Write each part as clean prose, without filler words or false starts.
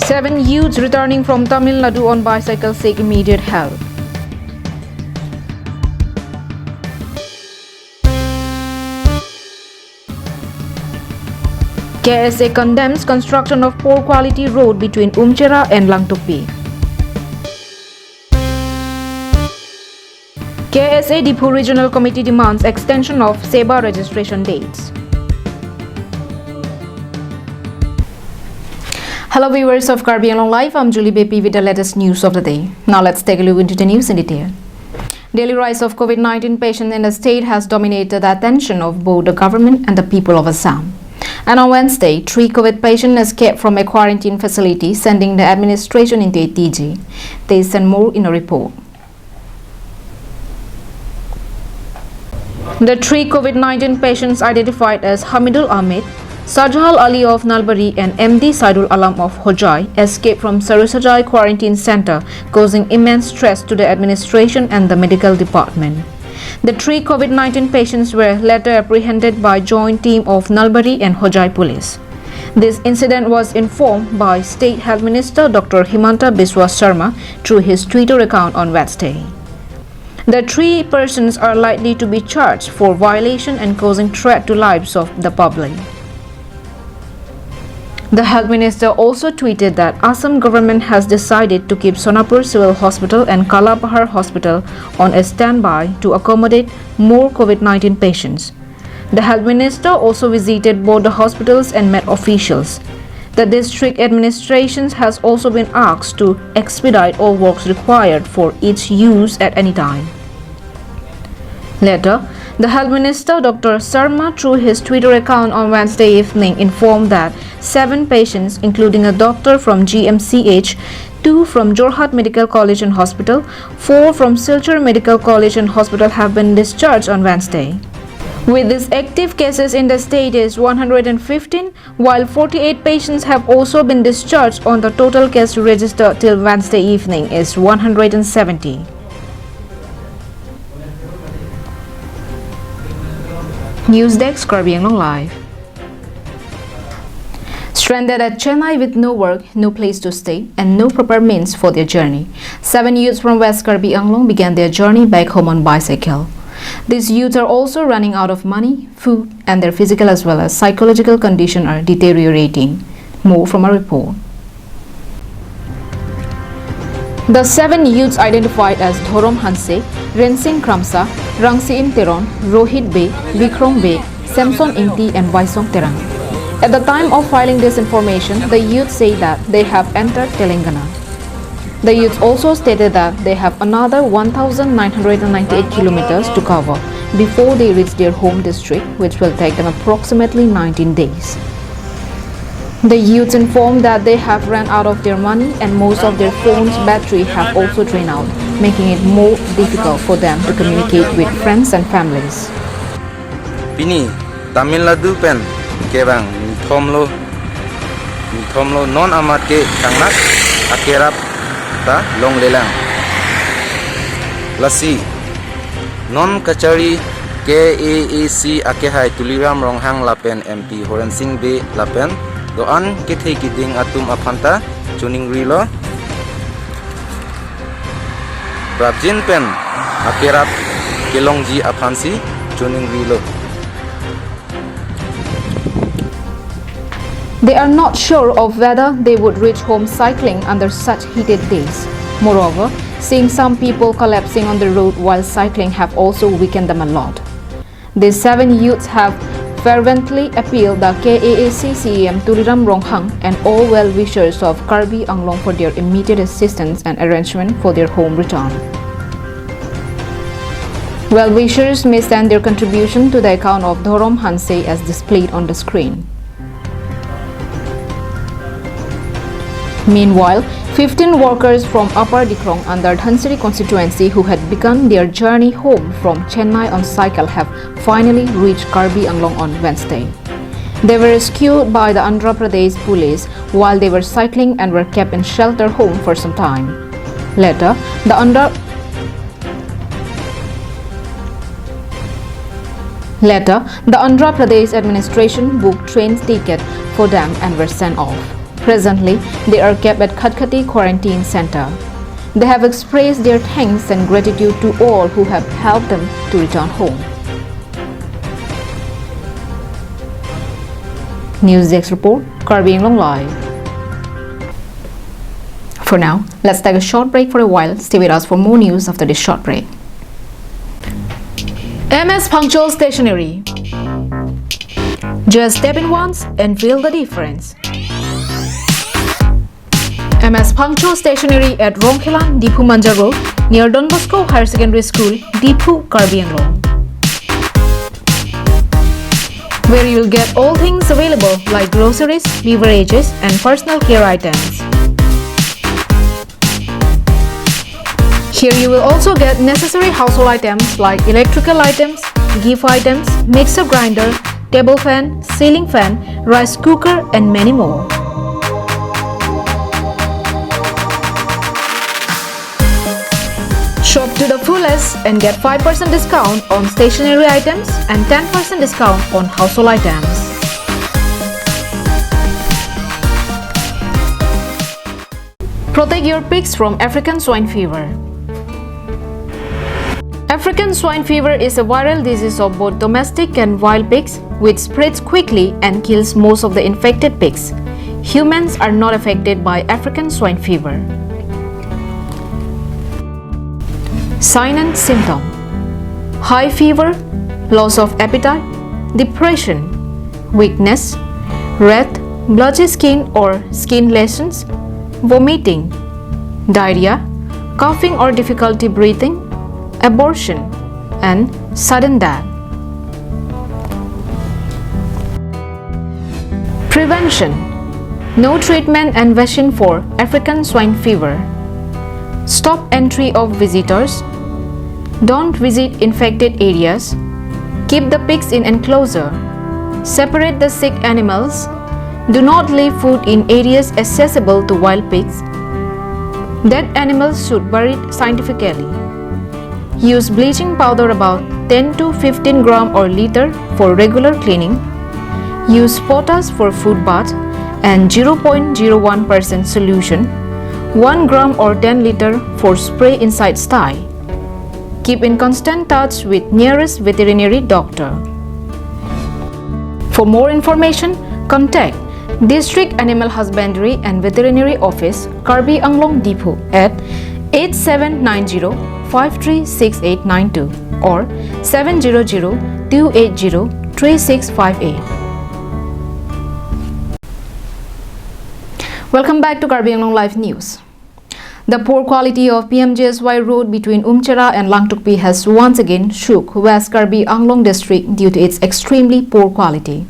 7 youths returning from Tamil Nadu on bicycle seek immediate help. KSA condemns construction of poor quality road between Umchera and Langtupi. KSA Diphu Regional Committee demands extension of SEBA registration dates. Hello viewers of Karbi Anglong Live, I'm Julie Bepi with the latest news of the day. Now let's take a look into the news in detail. Daily rise of COVID-19 patients in the state has dominated the attention of both the government and the people of Assam. And on Wednesday, 3 COVID patients escaped from a quarantine facility, sending the administration into a TG. This and more in a report. The 3 COVID-19 patients identified as Hamidul Ahmed, Sajal Ali of Nalbari and MD Saidul Alam of Hojai escaped from Sarusajai Quarantine Center, causing immense stress to the administration and the medical department. The 3 COVID-19 patients were later apprehended by joint team of Nalbari and Hojai police. This incident was informed by State Health Minister Dr. Himanta Biswa Sharma through his Twitter account on Wednesday. The 3 persons are likely to be charged for violation and causing threat to lives of the public. The Health Minister also tweeted that Assam government has decided to keep Sonapur Civil Hospital and Kalapahar Hospital on a standby to accommodate more COVID-19 patients. The Health Minister also visited both the hospitals and met officials. The district administrations has also been asked to expedite all works required for its use at any time. Later, the Health Minister Dr. Sharma through his Twitter account on Wednesday evening informed that 7 patients, including a doctor from GMCH, 2 from Jorhat Medical College and Hospital, 4 from Silchar Medical College and Hospital have been discharged on Wednesday. With these active cases in the state is 115, while 48 patients have also been discharged. On the total case registered till Wednesday evening is 170. News Desk, Karbi Anglong Live. Stranded at Chennai with no work, no place to stay, and no proper means for their journey, 7 youths from West Karbi Anglong began their journey back home on bicycle. These youths are also running out of money, food, and their physical as well as psychological condition are deteriorating. More from a report. The 7 youths identified as Thorom Hanse, Rensing Kramsa, Rangsi Teron, Rohit Bey, Vikram Bey, Samson Inti and Vaisong Terang. At the time of filing this information, the youths say that they have entered Telangana. The youths also stated that they have another 1,998 kilometers to cover before they reach their home district, which will take them approximately 19 days. The youths informed that they have run out of their money and most of their phones' battery have also drained out, making it more difficult for them to communicate with friends and families. Pini Tamil Nadu pen kebang thomlo non amat ke kangnak akerap ta long lelang lasi non kachari KAAC akehai tuliram ronghang lapen MP Horan Singh Be lapen doan kithei kiding atum aphanta chuning rilo Prabjin pen akerap kelongji aphansi chuning rilo. They are not sure of whether they would reach home cycling under such heated days. Moreover, seeing some people collapsing on the road while cycling have also weakened them a lot. These 7 youths have fervently appealed the KAAC CEM Tuliram Ronghang and all well-wishers of Karbi Anglong for their immediate assistance and arrangement for their home return. Well-wishers may send their contribution to the account of Thorom Hanse as displayed on the screen. Meanwhile, 15 workers from Upper Dikrong under Dhansiri constituency who had begun their journey home from Chennai on cycle have finally reached Karbi Anglong on Wednesday. They were rescued by the Andhra Pradesh police while they were cycling and were kept in shelter home for some time. Later, the Andhra Pradesh administration booked train ticket for them and were sent off. Presently, they are kept at Khatkati Quarantine Center. They have expressed their thanks and gratitude to all who have helped them to return home. News Desk report, Karbi Anglong Live. For now, let's take a short break for a while. Stay with us for more news after this short break. MS Punctual Stationery. Just step in once and feel the difference. MS Punctual Stationery at Rongkhelan, Dipu Manja Road, near Don Bosco Higher Secondary School, Dipu, Karbi Anglong, where you will get all things available like groceries, beverages, and personal care items. Here you will also get necessary household items like electrical items, gift items, mixer grinder, table fan, ceiling fan, rice cooker, and many more. Shop to the fullest and get 5% discount on stationery items and 10% discount on household items. Protect your pigs from African swine fever. African swine fever is a viral disease of both domestic and wild pigs, which spreads quickly and kills most of the infected pigs. Humans are not affected by African swine fever. Sign and symptom: high fever, loss of appetite, depression, weakness, red, blotchy skin or skin lesions, vomiting, diarrhea, coughing or difficulty breathing, abortion, and sudden death. Prevention: no treatment and vaccine for African swine fever. Stop entry of visitors. Don't visit infected areas. Keep the pigs in enclosure. Separate the sick animals. Do not leave food in areas accessible to wild pigs. Dead animals should be buried scientifically. Use bleaching powder about 10 to 15 gram or liter for regular cleaning. Use potash for food bath and 0.01% solution, 1 gram or 10 liter for spray inside sty. Keep in constant touch with nearest veterinary doctor. For more information, contact District Animal Husbandry and Veterinary Office, Karbi Anglong Dipu at 8790-536892 or 700-280-3658. Welcome back to Karbi Anglong Live News. The poor quality of PMJSY road between Umchera and Langtukpi has once again shook West Karbi Anglong district due to its extremely poor quality.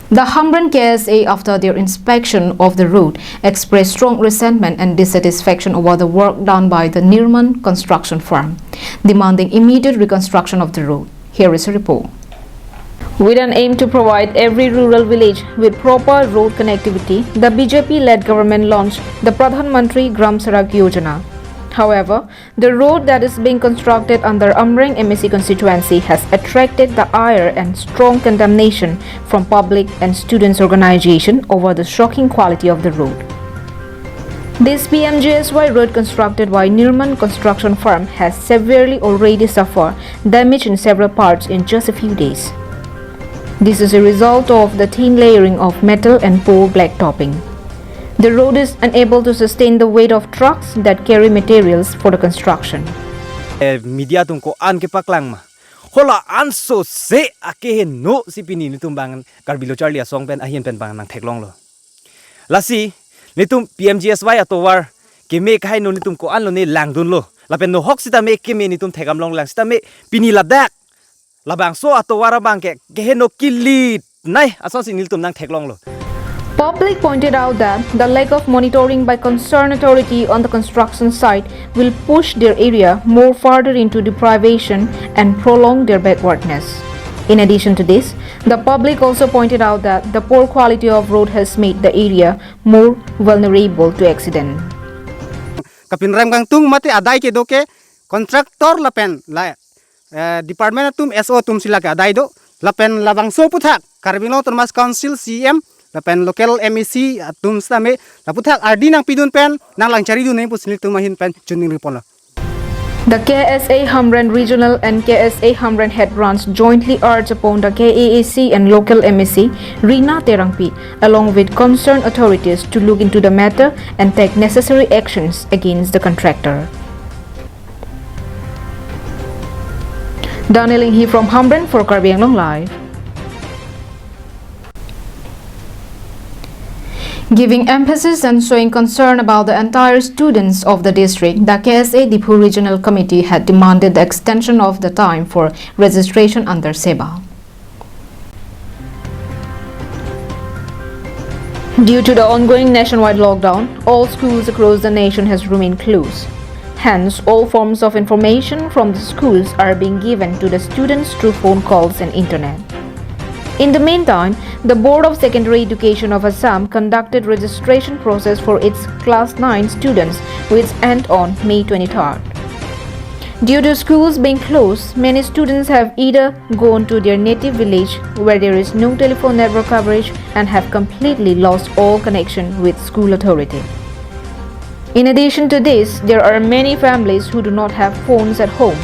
The Hamran KSA, after their inspection of the road, expressed strong resentment and dissatisfaction over the work done by the Nirman construction firm, demanding immediate reconstruction of the road. Here is a report. With an aim to provide every rural village with proper road connectivity, the BJP-led government launched the Pradhan Mantri Gram Sadak Yojana. However, the road that is being constructed under Amrang MSC constituency has attracted the ire and strong condemnation from public and students' organization over the shocking quality of the road. This PMJSY road constructed by Nirman construction firm has severely already suffered damage in several parts in just a few days. This is a result of the thin layering of metal and poor black topping. The road is unable to sustain the weight of trucks that carry materials for the construction. Media tungko an ke paklang ma. Hola an so se ake no si pini nitum bangan karbilo charlia song pen ahian pen bangan nang theklong lo. Lasi nitum PMGSY atowar ke me khai no nitum ko an lo ne langdun lo. La pen no hok sita me ke me nitum thegam long lang sita me pini ladak. Labang so atowara bangke ke no kilit nai ason si niltum nang theklong lo. Public pointed out that the lack of monitoring by concerned authority on the construction site will push their area more further into deprivation and prolong their backwardness. In addition to this, the public also pointed out that the poor quality of road has made the area more vulnerable to accident. Kapin ram kang tung mate adai ke do ke kontraktor lapen la department tum SO tum sila ke adai do lapen labang so puthak Karbino Termas Council CM lapen local MEC atum stame laputhak ardi nang pidun pen nang langcari du nei pusnil tumahin pen chuning ripon lo. The KSA Hamren Regional and KSA Hamren Head Branch jointly urge upon the KAAC and local MEC, Rina Terangpi, along with concerned authorities to look into the matter and take necessary actions against the contractor. Daniel Inghi from Hamren for Karbi Anglong Live. Giving emphasis and showing concern about the entire students of the district, the KSA Diphu Regional Committee had demanded the extension of the time for registration under SEBA. Due to the ongoing nationwide lockdown, all schools across the nation has remained closed. Hence, all forms of information from the schools are being given to the students through phone calls and internet. In the meantime, the Board of Secondary Education of Assam conducted registration process for its Class 9 students which end on May 23rd. Due to schools being closed, many students have either gone to their native village where there is no telephone network coverage and have completely lost all connection with school authority. In addition to this, there are many families who do not have phones at home.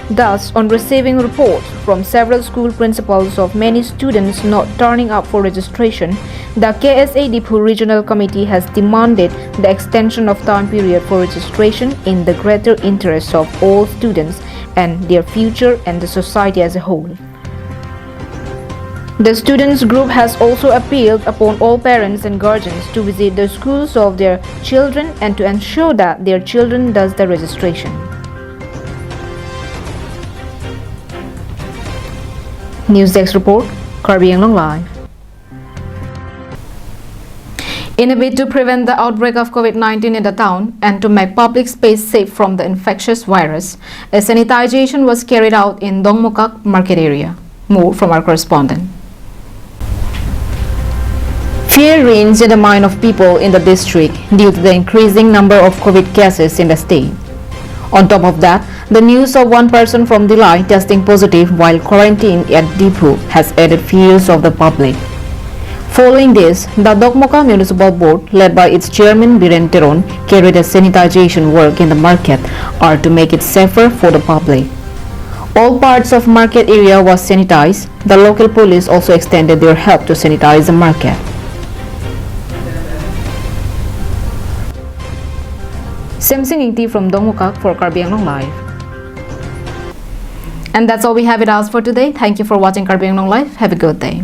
Thus, on receiving reports from several school principals of many students not turning up for registration, the KSA Diphu Regional Committee has demanded the extension of time period for registration in the greater interest of all students and their future and the society as a whole. The students group has also appealed upon all parents and guardians to visit the schools of their children and to ensure that their children does the registration. News Desk Report, Karbi Anglong Live. In a bid to prevent the outbreak of COVID-19 in the town and to make public space safe from the infectious virus, a sanitization was carried out in Dongmokak market area. More from our correspondent. Fear reigns in the mind of people in the district due to the increasing number of COVID cases in the state. On top of that, the news of one person from Dilai testing positive while quarantined at Diphu has added fears of the public. Following this, the Dongmokak Municipal Board, led by its chairman Biren Teron, carried a sanitization work in the market to make it safer for the public. All parts of market area was sanitized. The local police also extended their help to sanitize the market. Samsing Ingti from Dongmokak for Karbi Anglong Live. And that's all we have it as for today. Thank you for watching Karbi Anglong Live. Have a good day.